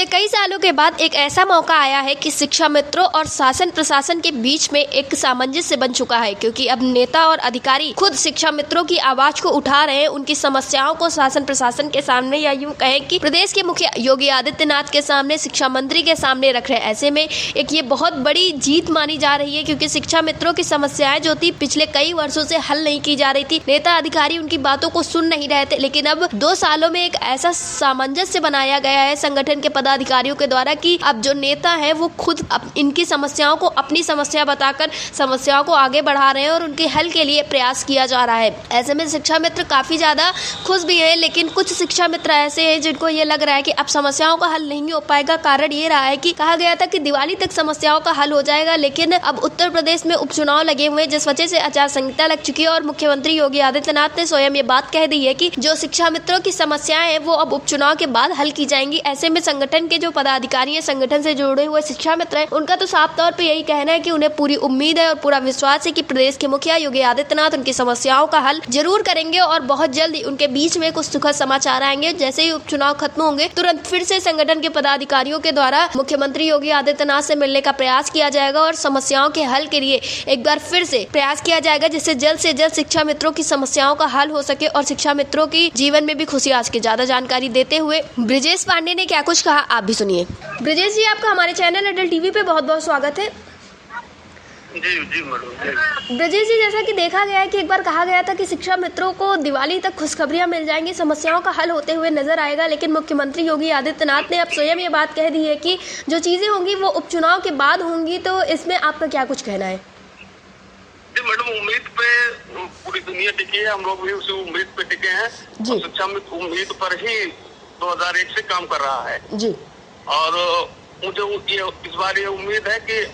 कई सालों के बाद एक ऐसा मौका आया है कि शिक्षा मित्रों और शासन प्रशासन के बीच में एक सामंजस्य बन चुका है, क्योंकि अब नेता और अधिकारी खुद शिक्षा मित्रों की आवाज को उठा रहे हैं, उनकी समस्याओं को शासन प्रशासन के सामने या यूं कहें कि प्रदेश के मुखिया योगी आदित्यनाथ के सामने, शिक्षा मंत्री के सामने रख रहे हैं। ऐसे में एक ये बहुत बड़ी जीत मानी जा रही है, क्योंकि शिक्षा मित्रों की समस्याएं जो थी पिछले कई वर्षों से हल नहीं की जा रही थी, नेता अधिकारी उनकी बातों को सुन नहीं रहे थे, लेकिन अब 2 सालों में एक ऐसा सामंजस्य बनाया गया है संगठन के पदाधिकारियों के द्वारा कि अब जो नेता है वो खुद इनकी समस्याओं को अपनी समस्या बताकर समस्याओं को आगे बढ़ा रहे हैं और उनके हल के लिए प्रयास किया जा रहा है। ऐसे में शिक्षा मित्र काफी ज्यादा खुश भी है, लेकिन कुछ शिक्षा मित्र ऐसे हैं जिनको ये लग रहा है कि अब समस्याओं का हल नहीं हो पाएगा। कारण ये रहा है कि कहा गया था कि दिवाली तक समस्याओं का हल हो जाएगा, लेकिन अब उत्तर प्रदेश में उपचुनाव लगे हुए, जिस वजह से आचार संहिता लग चुकी है और मुख्यमंत्री योगी आदित्यनाथ ने स्वयं ये बात कह दी है कि जो शिक्षा मित्रों की समस्याएं हैं वो अब उपचुनाव के बाद हल की जाएंगी। ऐसे में संगठन के जो पदाधिकारी हैं, संगठन से जुड़े हुए शिक्षा मित्र हैं, उनका तो साफ तौर पे यही कहना है कि उन्हें पूरी उम्मीद है और पूरा विश्वास है कि प्रदेश के मुखिया योगी आदित्यनाथ उनकी समस्याओं का हल जरूर करेंगे और बहुत जल्द उनके बीच में कुछ सुखद समाचार आएंगे। जैसे ही उपचुनाव खत्म होंगे तुरंत फिर से संगठन के पदाधिकारियों के द्वारा मुख्यमंत्री योगी आदित्यनाथ से मिलने का प्रयास किया जाएगा और समस्याओं के हल के लिए एक बार फिर से प्रयास किया जाएगा, जिससे जल्द से जल्द शिक्षा मित्रों की समस्याओं का हल हो सके और शिक्षा मित्रों की जीवन में भी खुशी आ सके। ज्यादा जानकारी देते हुए ब्रिजेश पांडे ने क्या कुछ कहा, आप भी सुनिए। ब्रिजेश जी, आपका हमारे चैनल अडल टीवी पे बहुत बहुत स्वागत है। जी मैडम। ब्रजेश जी, जैसा कि देखा गया है कि एक बार कहा गया था कि शिक्षा मित्रों को दिवाली तक खुशखबरियां मिल जाएंगी, समस्याओं का हल होते हुए नजर आएगा, लेकिन मुख्यमंत्री योगी आदित्यनाथ ने अब स्वयं ये बात कह दी है कि जो चीजें होंगी वो उपचुनाव के बाद होंगी। तो इसमें आपका क्या कुछ कहना है? जी मैडम, उम्मीद पे पूरी दुनिया टिकी है, हम लोग भी उसी उम्मीद पे टिके हैं और शिक्षा मित्र उम्मीद पर ही 2001 से काम कर रहा है जी। और मुझे इस बार ये उम्मीद है कि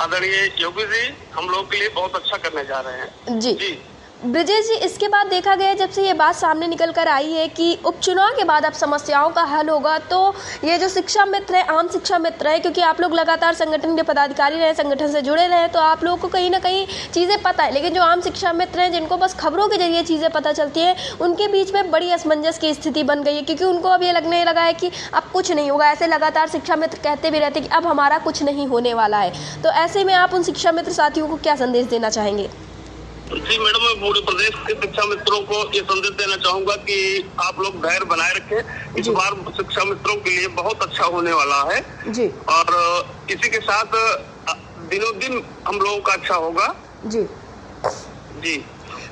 आदरणीय योगी जी हम लोग के लिए बहुत अच्छा करने जा रहे हैं जी। ब्रिजेश जी, इसके बाद देखा गया जब से ये बात सामने निकल कर आई है कि उपचुनाव के बाद अब समस्याओं का हल होगा, तो ये जो शिक्षा मित्र है, आम शिक्षा मित्र है, क्योंकि आप लोग लगातार संगठन के पदाधिकारी रहे, संगठन से जुड़े रहे, तो आप लोगों को कहीं ना कहीं चीज़ें पता है, लेकिन जो आम शिक्षा मित्र हैं जिनको बस खबरों के जरिए चीज़ें पता चलती हैं, उनके बीच में बड़ी असमंजस की स्थिति बन गई है, क्योंकि उनको अब ये लगने लगा है कि अब कुछ नहीं होगा। ऐसे लगातार शिक्षा मित्र कहते भी रहते कि अब हमारा कुछ नहीं होने वाला है। तो ऐसे में आप उन शिक्षा मित्र साथियों को क्या संदेश देना चाहेंगे? जी मैडम, मैं पूरे प्रदेश के शिक्षा मित्रों को ये संदेश देना चाहूंगा कि आप लोग धैर्य बनाए रखें। इस बार शिक्षा मित्रों के लिए बहुत अच्छा होने वाला है जी। और इसी के साथ दिनों दिन हम लोगों का अच्छा होगा जी।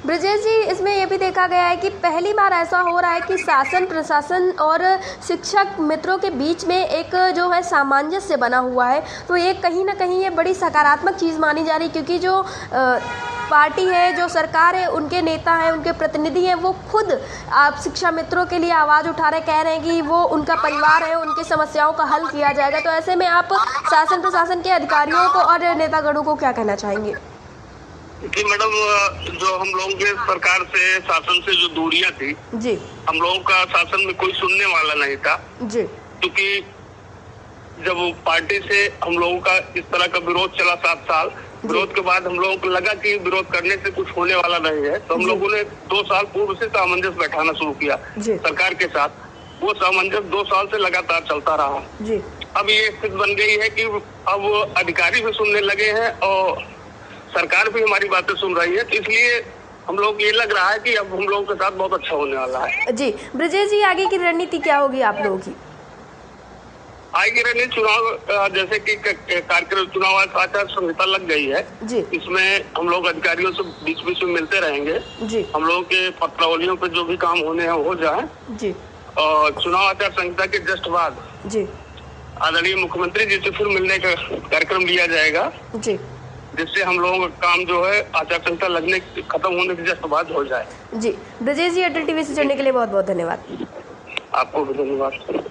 ब्रजेश जी, इसमें यह भी देखा गया है कि पहली बार ऐसा हो रहा है कि शासन प्रशासन और शिक्षक मित्रों के बीच में एक जो है सामंजस्य बना हुआ है, तो ये कहीं ना कहीं ये बड़ी सकारात्मक चीज़ मानी जा रही, क्योंकि जो पार्टी है, जो सरकार है, उनके नेता हैं, उनके प्रतिनिधि हैं, वो खुद आप शिक्षा मित्रों के लिए आवाज़ उठा रहे, कह रहे हैं कि वो उनका परिवार है, उनकी समस्याओं का हल किया जाएगा। तो ऐसे में आप शासन प्रशासन के अधिकारियों को और नेतागणों को क्या कहना चाहेंगे? जी मैडम, जो हम लोगों के सरकार से, शासन से जो दूरियां थी जी, हम लोगों का शासन में कोई सुनने वाला नहीं था जी, क्योंकि जब पार्टी से हम लोगों का इस तरह का विरोध चला 7 साल, विरोध के बाद हम लोगों को लगा कि विरोध करने से कुछ होने वाला नहीं है, तो हम लोगों ने 2 साल पूर्व से सामंजस्य बैठाना शुरू किया सरकार के साथ। वो सामंजस्य 2 साल से लगातार चलता रहा जी। अब ये स्थिति बन गई है कि अब अधिकारी भी सुनने लगे हैं और सरकार भी हमारी बातें सुन रही है, तो इसलिए हम लोग ये लग रहा है कि अब हम लोगों के साथ बहुत अच्छा होने वाला है जी। ब्रजेश जी, आगे की रणनीति क्या होगी आप लोगों की? आगे रणनीति चुनाव, जैसे कि कार्यक्रम चुनाव आचार संहिता लग गई है जी, इसमें हम लोग अधिकारियों से बीच बीच में मिलते रहेंगे जी। हम लोगों के पत्रावलियों पे जो भी काम होने हैं हो जाए जी। और चुनाव आचार संहिता के जस्ट बाद जी आदरणीय मुख्यमंत्री जी से फिर मिलने का कार्यक्रम लिया जाएगा जी, जिससे हम लोगों का काम जो है आचार संहिता लगने खत्म होने के जस्ट बाद हो जाए जी। ब्रजेश जी, अटल टीवी से जुड़ने के लिए बहुत बहुत धन्यवाद। आपको भी धन्यवाद।